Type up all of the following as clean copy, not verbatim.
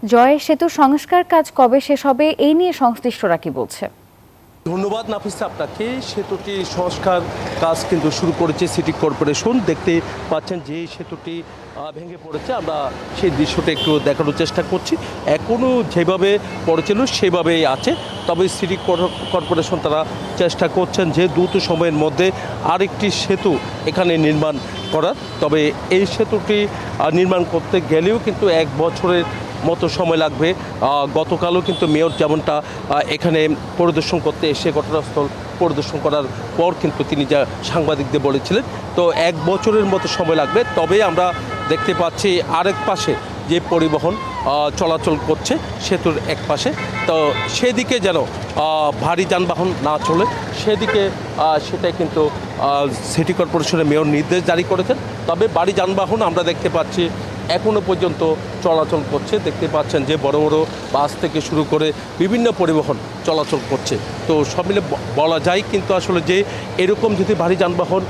জয় সেতু সংস্কার কাজ কবে শেষ হবে এই নিয়ে সংশ্লিষ্টরা কি বলছে? ধন্যবাদ নাফিসা আপনাকে। সেতুটি সংস্কার কাজ কিন্তু শুরু করেছে সিটি কর্পোরেশন। দেখতে পাচ্ছেন যে সেতুটি ভেঙে পড়েছে, আমরা সেই দৃশ্যটা একটু দেখানোর চেষ্টা করছি। এখনও যেভাবে পড়েছিল সেভাবেই আছে, তবে সিটি কর্পোরেশন তারা চেষ্টা করছেন যে দ্রুত সময়ের মধ্যে আরেকটি সেতু এখানে নির্মাণ করার। তবে এই সেতুটি নির্মাণ করতে গেলেও কিন্তু 1 বছরের মতো সময় লাগবে। গতকালও কিন্তু মেয়র যেমনটা এখানে পরিদর্শন করতে এসে ঘটনাস্থল পরিদর্শন করার পর কিন্তু তিনি যা সাংবাদিকদের বলেছিলেন, তো 1 বছরের মতো সময় লাগবে। তবে আমরা দেখতে পাচ্ছি আরেক পাশে যে পরিবহন চলাচল করছে সেতুর এক পাশে, তো সেদিকে যেন ভারী যানবাহন না চলে সেদিকে সেটাই কিন্তু সিটি কর্পোরেশনের মেয়র নির্দেশ জারি করেছেন। তবে ভারী যানবাহন আমরা দেখতে পাচ্ছি এখনও পর্যন্ত চলাচল করছে। দেখতে পাচ্ছেন যে বড় বড় বাস থেকে শুরু করে বিভিন্ন পরিবহন চলাচল করছে। তো সব মিলে বলা যায় কিন্তু আসলে যে এরকম যদি ভারী যানবাহন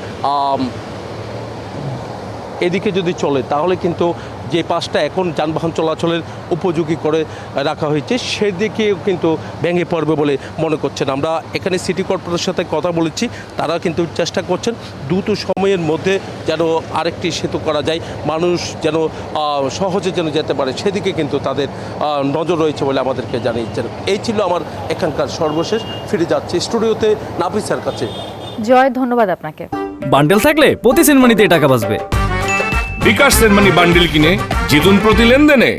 এদিকে যদি চলে তাহলে কিন্তু যে পাশটা এখন যানবাহন চলাচলের উপযোগী করে রাখা হয়েছে সেদিকেও কিন্তু ভেঙে পড়বে বলে মনে করছেন। আমরা এখানে সিটি কর্পোরেশনের সাথে কথা বলেছি, তারা কিন্তু চেষ্টা করছেন দ্রুত সময়ের মধ্যে যেন আরেকটি সেতু করা যায়, মানুষ যেন সহজে যেন যেতে পারে সেদিকে কিন্তু তাদের নজর রয়েছে বলে আমাদেরকে জানিয়েছেন। এই ছিল আমার এখানকার সর্বশেষ। ফিরে যাচ্ছি স্টুডিওতে নাফিসার কাছে। জয়, ধন্যবাদ আপনাকে। বান্ডেল থাকলে প্রতি সেনমানিতে টাকা বাঁচবে। বিকাশ সেনমানি বান্ডিল কিনে জিতুন প্রতি লেনদেনে।